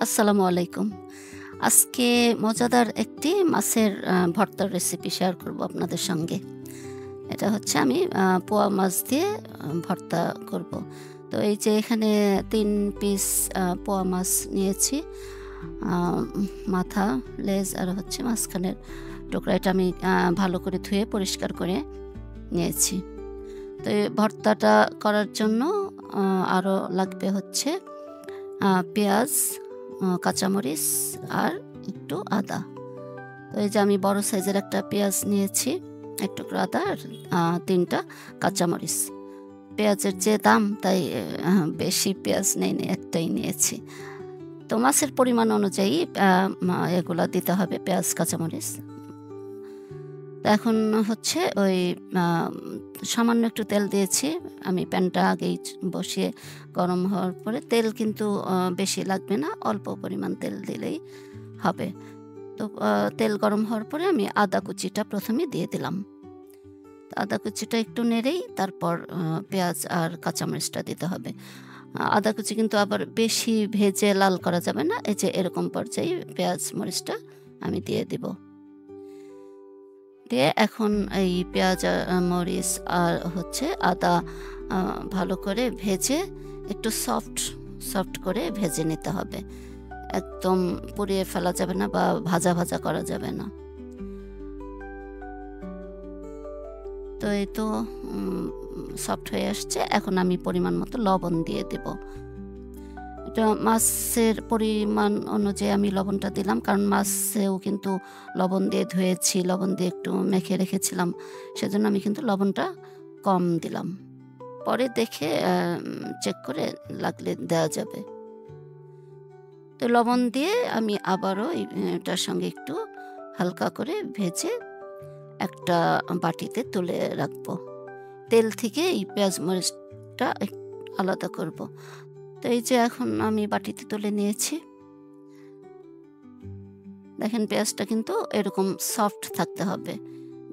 আসসালামু আলাইকুম। আজকে মজাদার একটি মাছের ভর্তার রেসিপি শেয়ার করব আপনাদের সঙ্গে। এটা হচ্ছে আমি পোয়া মাছ দিয়ে ভর্তা করব। তো এই যে এখানে ৩ পিস পোয়া মাছ নিয়েছি। আ মাথা, লেজ আর হচ্ছে মাঝখানের টুকরা। এটা আমি ভালো করে ধুয়ে পরিষ্কার করে নিয়েছি। তো এই ভর্তাটা করার জন্য আ আরও লাগবে হচ্ছে পেঁয়াজ, কাঁচামরিচ আর একটু আদা। তো এই যে আমি বড় সাইজের একটা পেঁয়াজ নিয়েছি, এক টুকরো আদা আর ৩ টা কাঁচামরিচ। পেঁয়াজের যে দাম তাই বেশি পেঁয়াজ নেইনি, একটাই নিয়েছি। তো মাছের পরিমাণ অনুযায়ী এগুলা দিতে হবে পেঁয়াজ, কাঁচামরিচ। তো এখন হচ্ছে ওই আ সামান্য একটু তেল দিয়েছি। আমি প্যানটা আগেই বসিয়ে গরম হওয়ার পরে তেল কিন্তু বেশি লাগবে না, অল্প পরিমাণ তেল দিলেই হবে। তো তেল গরম হওয়ার পরে আমি আদা কুচিটা ১ম এ দিয়ে দিলাম। আদা কুচিটা একটু নেড়েই তারপর পেঁয়াজ আর কাঁচামরিচটা দিতে হবে। আদা কুচি কিন্তু আবার বেশি ভেজে লাল করা যাবে না। এই যে এরকম পর্যায়ে পেঁয়াজ মরিচটা আমি দিয়ে দিব। দিয়ে এখন এই পেঁয়াজ মরিচ আর হচ্ছে আদা আ ভালো করে ভেজে একটু সফট করে ভেজে নিতে হবে। একদম পুড়িয়ে ফেলা যাবে না বা ভাজা করা যাবে না। তো এই তো সফট হয়ে আসছে। এখন আমি পরিমাণ মতো লবণ দিয়ে দেব। এটা মাছের পরিমাণ অনুযায়ী আমি লবণটা দিলাম। কারণ মাছেও কিন্তু লবণ দিয়ে ধুয়েছি, লবণ দিয়ে একটু মেখে রেখেছিলাম। সেজন্য আমি কিন্তু লবণটা কম দিলাম। পরে দেখে চেক করে লাগলে দেওয়া যাবে। তো লবণ দিয়ে আমি আবারও এটার সঙ্গে একটু হালকা করে ভেজে একটা বাটিতে তুলে রাখবো। তেল থেকে এই পেঁয়াজ মরিচটা আলাদা করব। তো এই যে এখন আমি বাটিতে তুলে নিয়েছি। দেখেন পেঁয়াজটা কিন্তু এরকম সফট থাকতে হবে।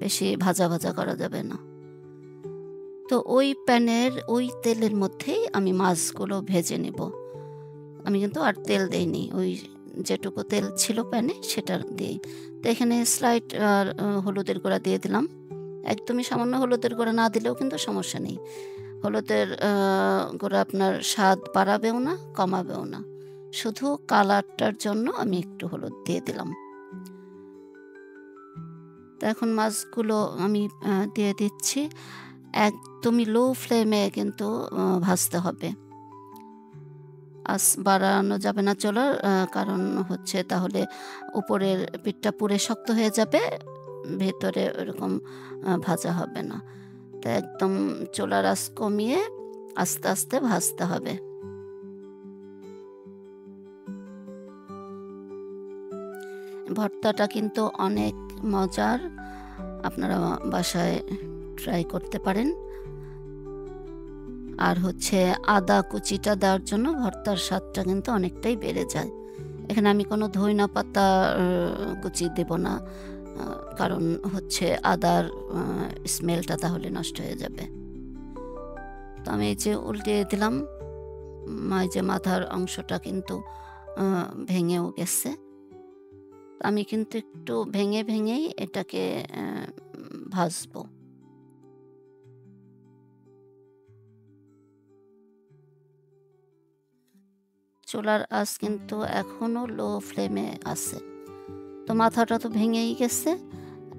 বেশি ভাজা করা যাবে না। তো ওই প্যানের ওই তেলের মধ্যেই আমি মাছগুলো ভেজে নেব। আমি কিন্তু আর তেল দেইনি। ওই যেটুকু তেল ছিল প্যানে সেটা দিয়েই। তো এখানে স্লাইট হলুদের গুঁড়া দিয়ে দিলাম। একদমই সামান্য হলুদের গুঁড়া না দিলেও কিন্তু সমস্যা নেই। হলুদের গুঁড়া আপনার স্বাদ বাড়াবেও না, কমাবেও না। শুধু কালারটার জন্য আমি একটু হলুদ দিয়ে দিলাম। তো এখন মাছগুলো আমি দিয়ে দিচ্ছি। একদমই লো ফ্লেমে কিন্তু ভাজতে হবে। আঁচ বাড়ানো যাবে না চুলার, কারণ হচ্ছে তাহলে উপরের পিঠটা পুড়ে শক্ত হয়ে যাবে, ভেতরে ওরকম ভাজা হবে না। তো একদম চুলার আঁচ কমিয়ে আস্তে ভাজতে হবে। ভর্তাটা কিন্তু অনেক মজার। আপনারা বাসায় ট্রাই করতে পারেন। আর হচ্ছে আদা কুচিটা দেওয়ার জন্য ভর্তার স্বাদটা কিন্তু অনেকটাই বেড়ে যায়। এখানে আমি কোনো ধইনা পাতা কুচি দেব না। আ কারণ হচ্ছে আদার স্মেলটা তাহলে নষ্ট হয়ে যাবে। তো আমি এই যে উল্টিয়ে দিলাম। এই যে মাথার অংশটা কিন্তু আ ভেঙেও গেছে। আমি কিন্তু একটু ভেঙেই এটাকে ভাজবো। চুলার আঁচ কিন্তু এখনো লো ফ্লেমে আছে। তো মাথাটা তো ভেঙেই গেছে।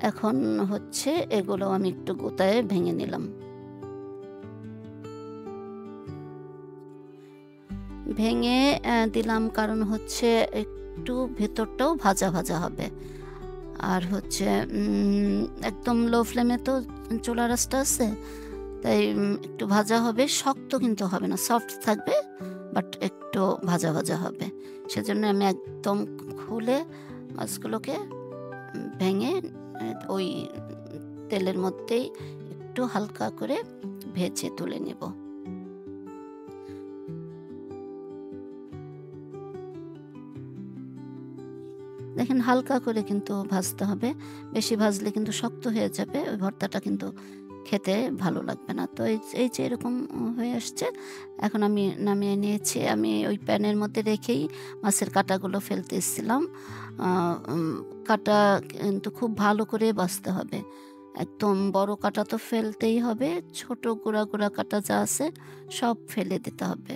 এখন হচ্ছে এগুলো আমি একটু গোটায়ে ভেঙে নিলাম। ভেঙে দিলাম কারণ হচ্ছে একটু ভেতরটাও ভাজা হবে। আর হচ্ছে একদম লো ফ্লেমে তো চুলার আঁচটা আছে। তাই একটু ভাজা হবে, শক্ত কিন্তু হবে না। সফট থাকবে বাট একটু ভাজা হবে। সেজন্য আমি একদম খুলে মাছগুলোকে ভেঙে ওই তেলের মধ্যেই একটু হালকা করে ভেজে তুলে নেব। দেখেন হালকা করে কিন্তু ভাজতে হবে। বেশি ভাজলে কিন্তু শক্ত হয়ে যাবে। ওই ভর্তাটা কিন্তু খেতে ভালো লাগবে না। তো এই যে এরকম হয়ে আসছে। এখন আমি নামিয়ে নিয়েছি। আমি ওই প্যানের মধ্যে রেখেই মাছের কাঁটাগুলো ফেলতে এসেছিলাম। আ উম কাঁটা কিন্তু খুব ভালো করে বাছতে হবে। একদম বড় কাঁটা তো ফেলতেই হবে। ছোট গুঁড়া, গুঁড়া কাঁটা যা আছে সব ফেলে দিতে হবে।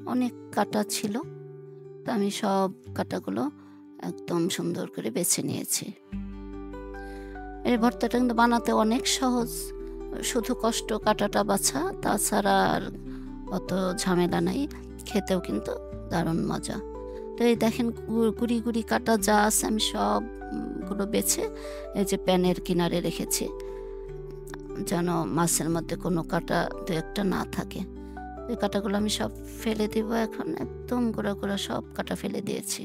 অনেক কাঁটা ছিল। তো আমি সব কাঁটাগুলো একদম সুন্দর করে বেছে নিয়েছি। এই ভর্তাটা কিন্তু বানাতে অনেক সহজ। শুধু কষ্ট কাঁটাটা বাছা, তাছাড়া আর অত ঝামেলা নাই। খেতেও কিন্তু দারুণ মজা। তো এই দেখেন গুঁড়ি, গুঁড়ি কাঁটা যা আছে আমি সব গুলো বেছে এই যে প্যানের কিনারে রেখেছি। যেন মাছের মধ্যে কোনো কাঁটা ২-১ টা না থাকে। এই কাঁটাগুলো আমি সব ফেলে দিব এখন। একদম গুঁড়া, গুঁড়া সব কাঁটা ফেলে দিয়েছি।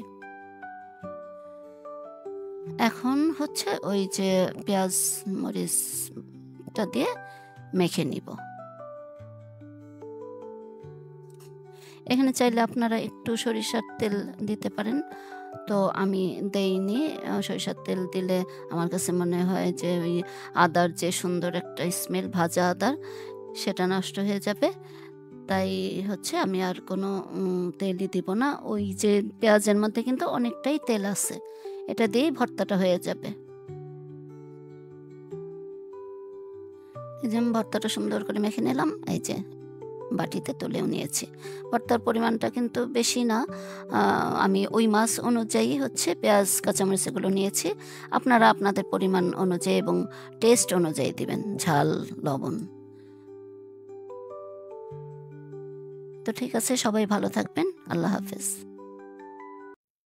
এখন হচ্ছে ওই যে পেঁয়াজ মরিচটা দিয়ে মেখে নিব। এখানে চাইলে আপনারা একটু সরিষার তেল দিতে পারেন। তো আমি দেইনি। সরিষার তেল দিলে আমার কাছে মনে হয় যে ওই আদার যে সুন্দর একটা স্মেল, ভাজা আদার, সেটা নষ্ট হয়ে যাবে। তাই হচ্ছে আমি আর কোনো তেলই দিব না। ওই যে পেঁয়াজের মধ্যে কিন্তু অনেকটাই তেল আছে। এটা দিয়েই ভর্তাটা হয়ে যাবে। এই যে আমি ভর্তাটা সুন্দর করে মেখে নিলাম। এই যে বাটিতে তুলেও নিয়েছি। ভর্তার পরিমাণটা কিন্তু বেশি না। আ আমি ওই মাছ অনুযায়ী হচ্ছে পেঁয়াজ, কাঁচামরিচ এগুলো নিয়েছি। আপনারা আপনাদের পরিমাণ অনুযায়ী এবং টেস্ট অনুযায়ী দিবেন ঝাল, লবণ। তো ঠিক আছে, সবাই ভালো থাকবেন। আল্লাহ হাফেজ।